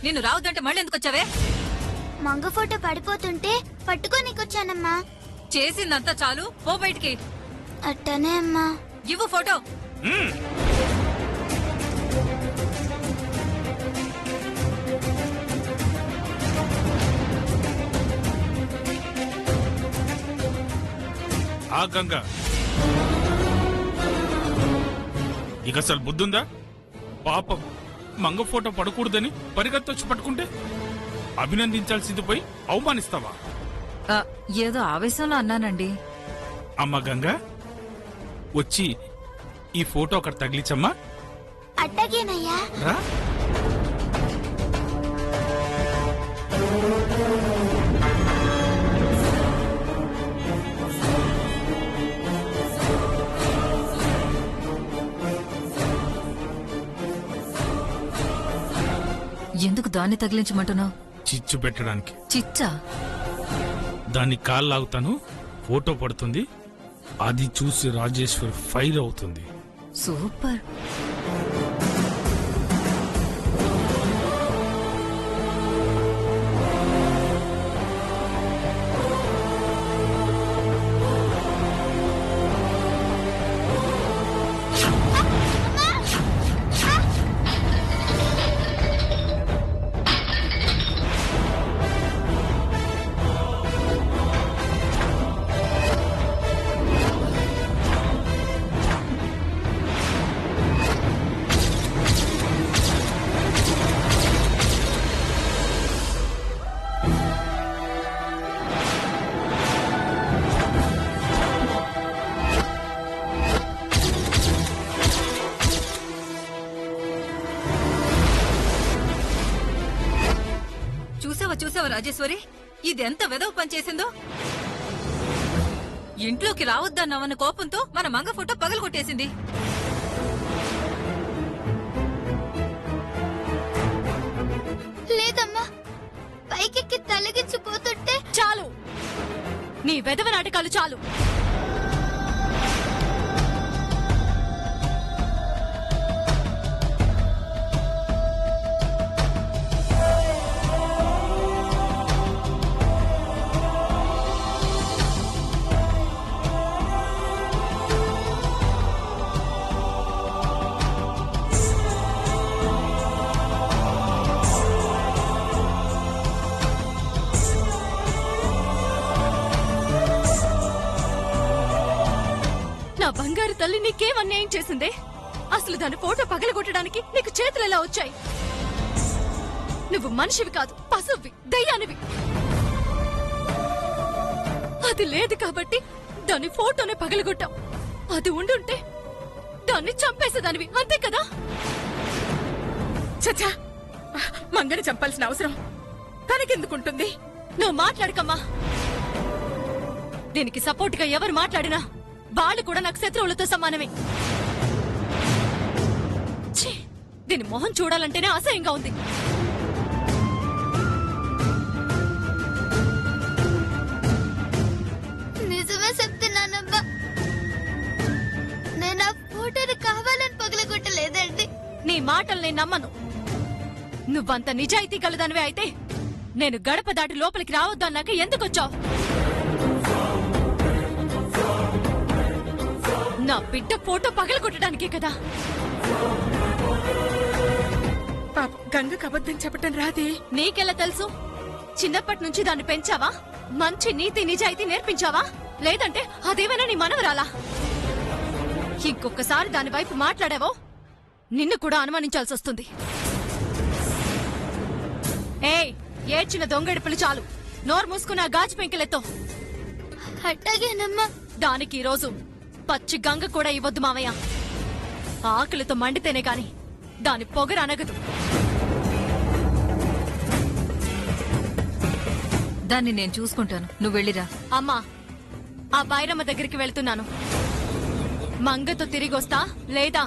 నిన్ను రావద్దంటే మళ్ళీ ఎందుకు వచ్చావే? మంగ ఫోటో పడిపోతుంటే పట్టుకోనికొచ్చానమ్మా. చేసిందంతా చాలు, పో బయటికి. అట్టనే అమ్మా. ఇవ్వు ఫోటో. ఆ గంగ ఇక అసలు బుద్ధుందా? పాపం మంగ ఫోటో పడకూడదని పరిగెత్తొచ్చి పట్టుకుంటే అభినందించాల్సింది పోయి అవమానిస్తావా? ఏదో ఆవేశంలో అన్నానండి. అమ్మ గంగ, వచ్చి ఈ ఫోటో అక్కడ తగిలించమ్మా. అట్టగేనయ్యా. రా. ఎందుకు దాన్ని తగిలించమంటున్నావు? చిచ్చు పెట్టడానికి. చిచ్చా? దాన్ని కాళ్ళు లాగుతాను, ఫోటో పడుతుంది, అది చూసి రాజేశ్వర్ ఫైర్ అవుతుంది. సూపర్. చూసావా రాజేశ్వరి, ఇదెంత వెదవ పని చేసిందో? ఇంట్లోకి రావద్దన్నావన్న కోపంతో మన మంగ ఫోటో పగలగొట్టేసింది. లేదమ్మా, పైకెక్కి తలగించిపోతుంటే. చాలు, నీ వెదవ నాటకాలు చాలు. నా బంగారు తల్లి నీకేం అన్యాయం చేసిందే? అసలు దాని ఫోటో పగలగొట్టడానికి నీకు చేతులు ఎలా వచ్చాయి? నువ్వు మనిషివి కాదు, పశువువి, దయ్యానివి. అది లేదు కాబట్టి దాని ఫోటోనే పగలగొట్టావు. అది ఉండుంటే దాన్ని చంపేసేదానివి, అంతే కదా? చచ్చా, మంగని చంపాల్సిన అవసరం తనకెందుకుంటుంది? నువ్వు మాట్లాడకమ్మా. దీనికి సపోర్ట్ గా ఎవరు మాట్లాడినా వాళ్ళు కూడా నాకు శత్రువులతో సమానమే. ఛీ, దీని మొహం చూడాలంటేనే అసహ్యంగా ఉంది. నిజమే చెప్తున్నానమ్మా, నేను ఆ ఫోటోని కావాలని పగలగొట్టలేదండి. నీ మాటలు నేను నమ్మను. నువ్వంత నిజాయితీ కలదానివే అయితే నేను గడప దాటి లోపలికి రావద్దు అన్నాక ఎందుకొచ్చావు? నా బిడ్డ ఫోటో పగలగొట్టడానికే కదా. పాప గంగకు అబద్ధం చెప్పటం రాదే. నీకెలా తెలుసు? చిన్నప్పటి నుంచి దాన్ని పెంచావా? మంచి నీతి నిజాయితీ నేర్పించావా? లేదంటే అదేమైనా నీ మనవరాలా? ఇంకొకసారి దాని వైపు మాట్లాడావో నిన్ను కూడా అనుమానించాల్సి వస్తుంది. ఏయ్, ఏడ్చిన దొంగడిపులు చాలు, నోరు మూసుకున్న గాజు పెంకులెత్తో. అట్టగేనమ్మా. దానికి ఈరోజు పచ్చి గంగ కూడా ఇవ్వద్దు మావయ్య. ఆకలితో మండితేనే కాని దాని పొగరు అనగదు. దాన్ని నేను చూసుకుంటాను, నువ్వు వెళ్ళిరా. అమ్మా, ఆ బైరమ్మ దగ్గరికి వెళ్తున్నాను. మంగతో తిరిగి వస్తా, లేదా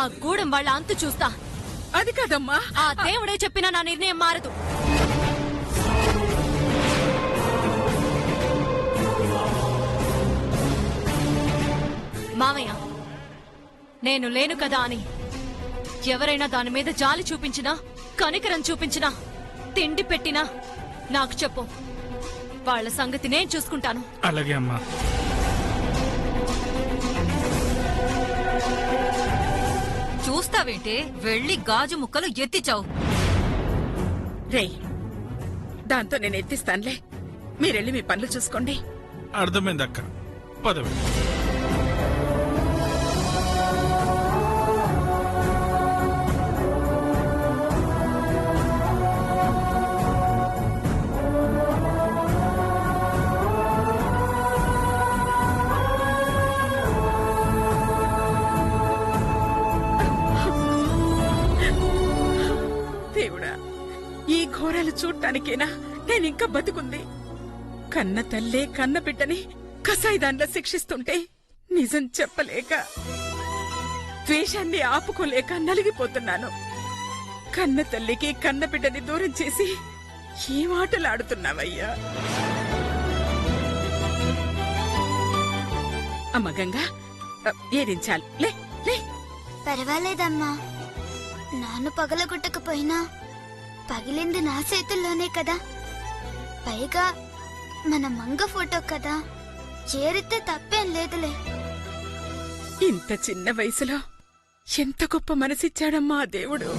ఆ గూడెం వాళ్ళ అంతు చూస్తా. అది కాదమ్మా, ఆ దేవుడే చెప్పినా నా నిర్ణయం మారదు. మామయ్య, నేను లేను కదా అని ఎవరైనా దాని మీద జాలి చూపించినా కనికరం చూపించినా తిండి పెట్టినా నాకు చెప్పు. వాళ్ళ సంగతి నేను చూసుకుంటాను. అలాగే అమ్మా. చూస్తావేంటే, వెళ్ళి గాజు ముక్కలు ఎత్తిచావు. రేయ్, దాంతో నేను ఎత్తిస్తానులే. మీరెళ్ళి మీ పనులు చూసుకోండి. అర్థమైంది అక్క, పదవి. దేవుడా, ఈ ఘోరాలు చూడ్డానికేనా నేనింకా బతుకుంది? కన్న తల్లే కన్న బిడ్డని కసాయిదాన్లా శిక్షిస్తుంటే నిజం చెప్పలేక, ద్వేషాన్ని ఆపుకోలేక నలిగిపోతున్నాను. కన్న తల్లికి కన్న బిడ్డని దూరం చేసి ఏ మాటలాడుతున్నావయ్యా? అమ్మ గంగా, ఏడించాలి. లే లే. పర్వాలేదమ్మా, నాన్ను పగలగొట్టకపోయినా పగిలింది నా చేతుల్లోనే కదా. పైగా మన మంగ ఫోటో కదా, చేరితే తప్పేం లేదులే. ఇంత చిన్న వయసులో ఎంత గొప్ప మనసిచ్చాడమ్మా ఆ దేవుడు.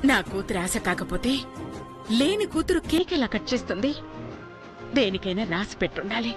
నా కూతురు ఆశ కాకపోతే లేని కూతురు కేక్ ఎలా కట్ చేస్తుంది? దేనికైనా రాసి పెట్టుండాలి.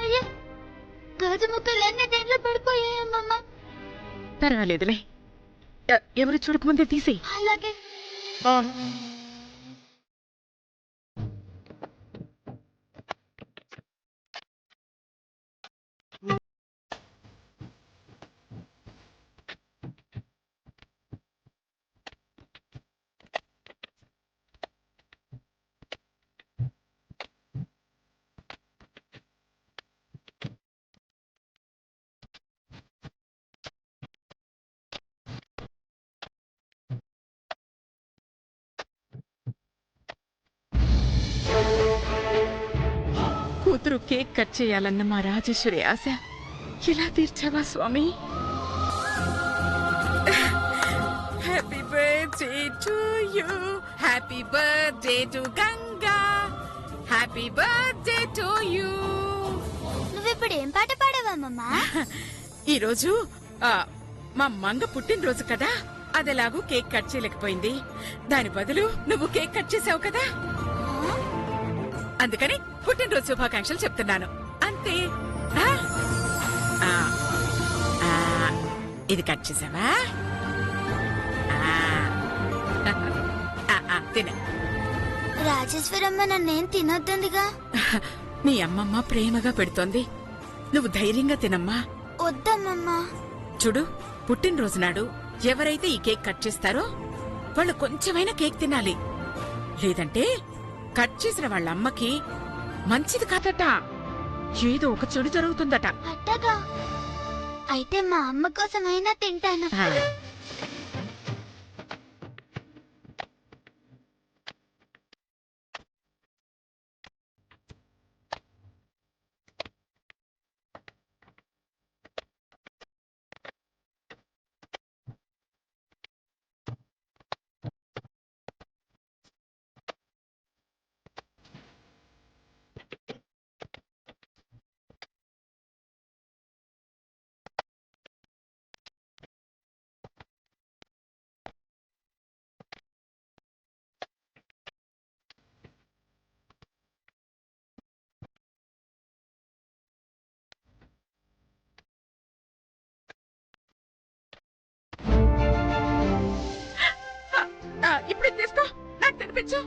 అయ్యో, గాజు ముక్కలన్నీ దేంట్లో పడిపోయాయమ్మమ్మ. పర్వాలేదులే, ఎవరు చూడకముందే తీసి. అలాగే. కూతురు కేక్ కట్ చేయాలన్న మా రాజేశ్వరి ఆశ ఎలా తీర్చావా స్వామి? Happy birthday to you, happy birthday to Ganga, happy birthday to you. నువ్విప్పుడు ఏం పాట పాడావమ్మమ్మా? ఈరోజు మా మంగ పుట్టినరోజు కదా, అదెలాగూ కేక్ కట్ చేయలేకపోయింది. దాని బదులు నువ్వు కేక్ కట్ చేసావు కదా, అందుకని పుట్టినరోజు శుభాకాంక్షలు చెప్తున్నాను అంతే. ఆ? ఆ, ఆ, ఇది కట్ చేసావా? తిన. రాజేశ్వరమ్మ నన్నేం తినొద్దందిగా. మీ అమ్మమ్మ ప్రేమగా పెడుతోంది, నువ్వు ధైర్యంగా తినమ్మా. వద్దమ్మమ్మా. చూడు, పుట్టినరోజు నాడు ఎవరైతే ఈ కేక్ కట్ చేస్తారో వాళ్ళు కొంచెమైనా కేక్ తినాలి. లేదంటే కట్ చేసిన వాళ్ళ అమ్మకి మంచిది కాదట, ఏదో ఒక చెడు జరుగుతుందట. అట్టగా అయితే మా అమ్మ కోసమైనా తింటాను. ఆ. కూర్చో.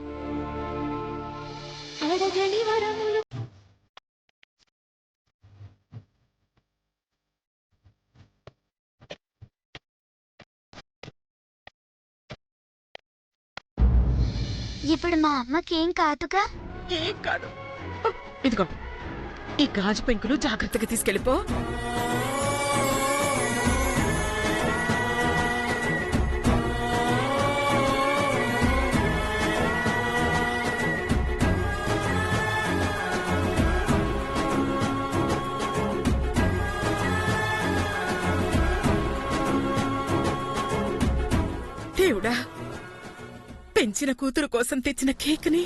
ఇప్పుడు మా అమ్మకి ఏం కాదుగా. ఏం కాదు. ఇదిగో ఈ గాజు పెంకులు జాగ్రత్తగా తీసుకెళ్ళిపో. దేవుడా, పెంచిన కూతురు కోసం తెచ్చిన కేక్ని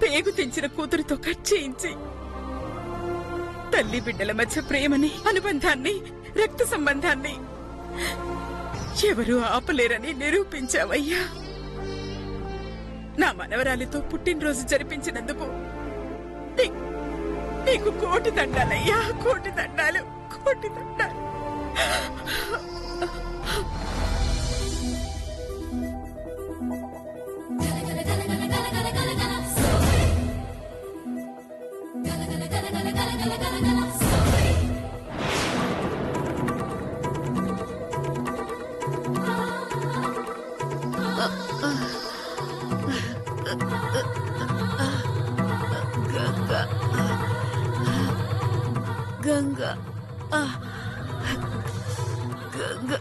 పేగు తెంచిన కూతురుతో కట్ చేయించి తల్లి బిడ్డల మధ్య ప్రేమని, అనుబంధాన్ని, రక్త సంబంధాన్ని ఎవరూ ఆపలేరని నిరూపించావయ్యా. నా మనవరాలితో పుట్టినరోజు జరిపించినందుకు నీకు కోటి దండాలయ్యా, కోటి దండాలు, కోటి దండాలు. గంగా గంగా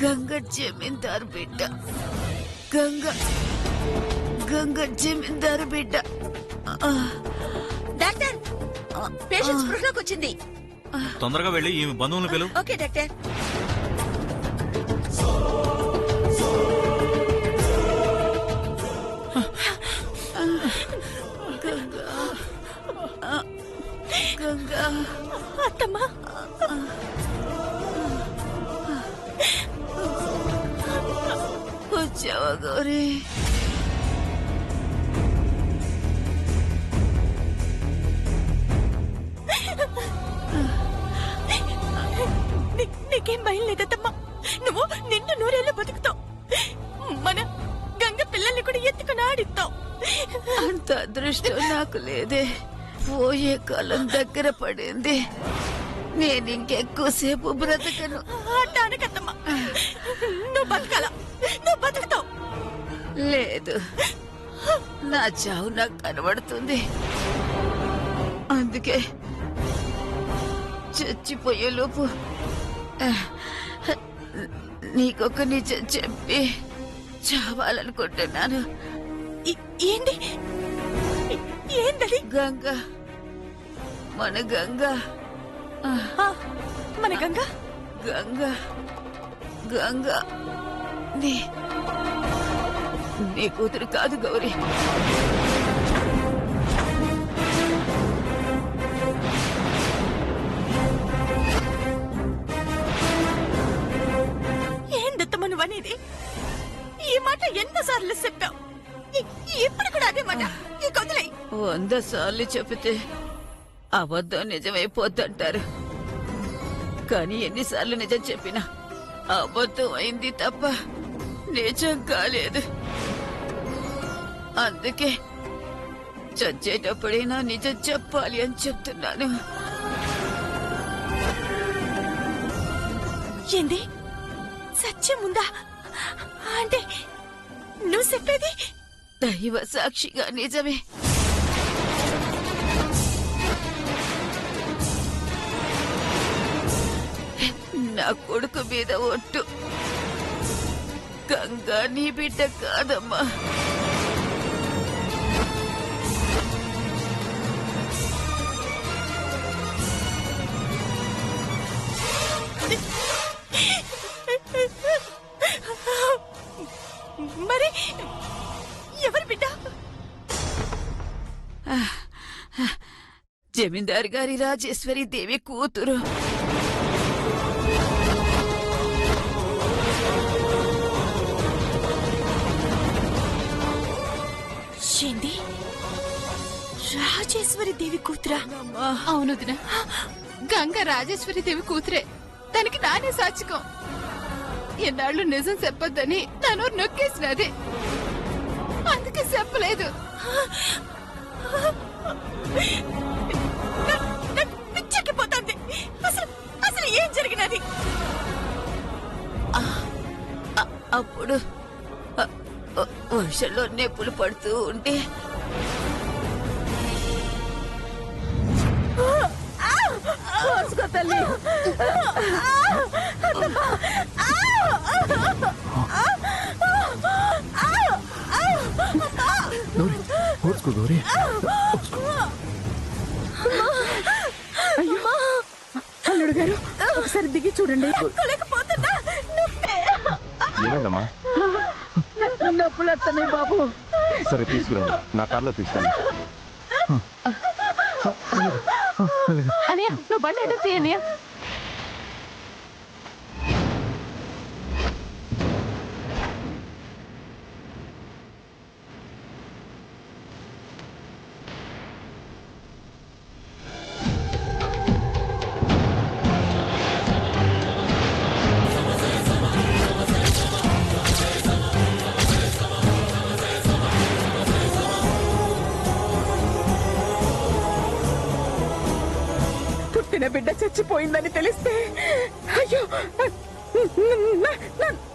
గంగా జమీందారు బిడ్డ. గంగా గంగా జమీందారు బిడ్డ. డాక్టర్, పేషెంట్ స్పృహలోకి వచ్చింది. తొందరగా వెళ్ళి ఈమె బంధువులను పిలువు. Okay doctor. గంగా అత్తమ్మా, వచ్చావా గౌరీ? నీకేం భయం లేదమ్మా. నువ్వు నిండు నూరేళ్ళు బతుకుతావు. మన గంగ పిల్లల్ని కూడా ఎత్తుకుని ఆడిస్తావు. అంత అదృష్టం నాకు లేదే. పోయే కాలం దగ్గర పడింది. నేను ఇంకెక్కువసేపు బ్రతకను. అంటానకత్తమ్మా, నువ్వు బతకాల, నువ్వు బతుకుతావు. లేదు, నా చావు నాకు కనబడుతుంది. అందుకే చచ్చిపోయే లోపు నీకొక నిజం చెప్పి చావాలనుకుంటున్నాను. ఏంటి? ఏంటది? గంగ, మన గంగ, మన గంగ, గంగ, గంగ నీ కూతురు కాదు గౌరీ. ఏందత్తమ్మ నువ్వనేది? ఈ మాట ఎన్నోసార్లు చెప్పావు. ఇప్పుడు కూడా అదే మాట. ఈ కొద్దులై 100 సార్లు చెబితే అబద్ధం నిజమైపోద్దంటారు. కానీ ఎన్నిసార్లు నిజం చెప్పినా అబద్ధం అయింది తప్ప నిజం కాలేదు. అందుకే చచ్చేటప్పుడైనా నిజం చెప్పాలి అని చెప్తున్నాను. ఏంది? సత్యం ఉందా? అంటే నువ్వు చెప్పేది దైవ సాక్షిగా నిజమే. నా కొడుకు మీద ఒట్టు. గంగా నీ బిడ్డ కాదమ్మా. మరి ఎవరి బిడ్డ? జమీందారు గారి రాజేశ్వరి దేవి కూతురు. ఏంది? రాజేశ్వరి దేవి కూతురా? అవును వదిన, గంగ రాజేశ్వరి దేవి కూతురే. దానికి నానే సాక్షికం. ఎన్నాళ్ళు నిజం చెప్పొద్దని నన్ను నొక్కేసినది. నాకే చెప్పలేదు. నాకు పిచ్చెక్కిపోతుంది. అసలు అసలు ఏం జరిగినది? అప్పుడు వర్షంలో నొప్పులు పడుతూ ఉంటే తల్లి ఓర్చుకో గౌరీ. అల్లుడు గారు ఒకసారి దిగి చూడండి. లేకపోతున్నా ఏమైందమ్మా? నొప్పులు వస్తున్నాయి బాబు. సరే తీసుకురండి, నా కార్లో తీసుకెళ్ళి. అనియా నువ్వు బండి అడ్డం తీయనియా. పుట్టిన బిడ్డ చచ్చిపోయిందని తెలిస్తే అయ్యో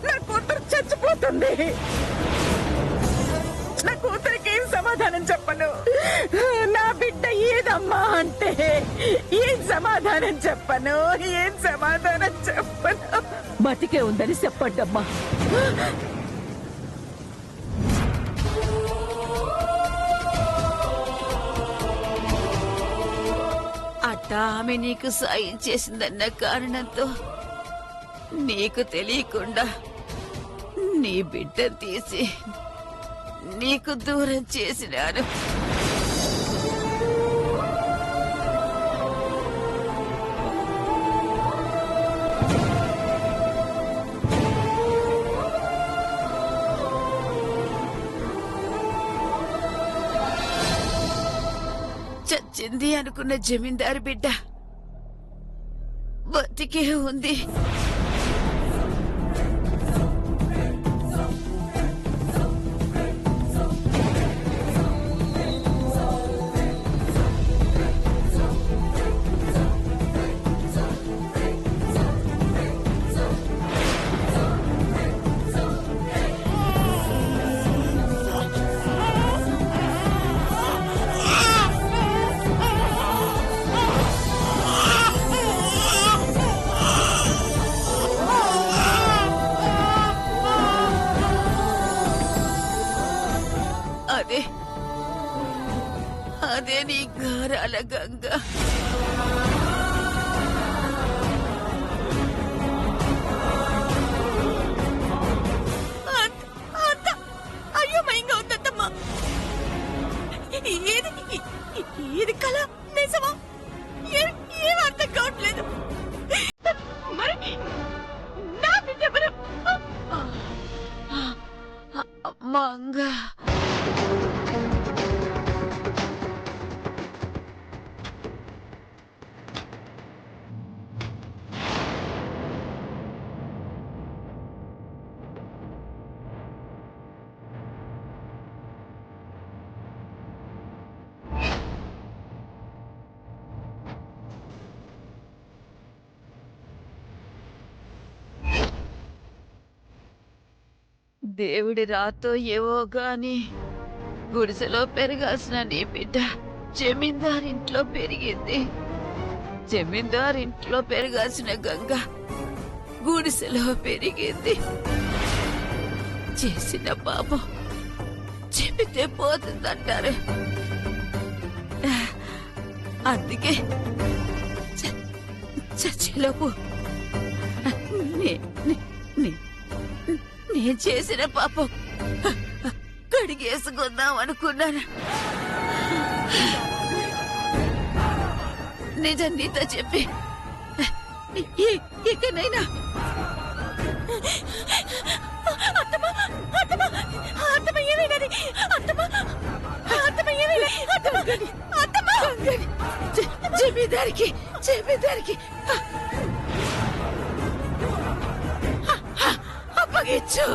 నా కూతురు చచ్చిపోతుంది. నా కూతురికి ఏం సమాధానం చెప్పను. నా బిడ్డ ఏదమ్మా అంటే ఏం సమాధానం చెప్పను. ఏం సమాధానం చెప్పను. బతికే ఉందని చెప్పండమ్మా. అట్టా ఆమె నీకు సాయం చేసిందన్న కారణంతో నీకు తెలియకుండా నీ బిడ్డను తీసి నీకు దూరం చేసినాను. చచ్చింది అనుకున్న జమీందారు బిడ్డ బతికే ఉంది. అదే నీ గారాల గంగ. అయోమయంగా ఉందమ్మా. ఇది కళ నిజమా? ఏం అర్థం కావట్లేదు. మరి నా బిడ్డ మంగ దేవుడి రాతో ఏవో గాని గుడిసెలో పెరగాల్సిన నీ బిడ్డ జమీందారింట్లో పెరిగింది. జమీందారింట్లో పెరగాల్సిన గంగ గుడిసెలో పెరిగింది. చేసిన పాపం చెబితే పోతుందంటారు. అందుకే చచ్చిలోపు నేను చేసిన పాపం కడిగేసుకుందాం అనుకున్నాను. నిజం నీతో చెప్పి ఇకనైనా జమీదారికి అప్పగించు.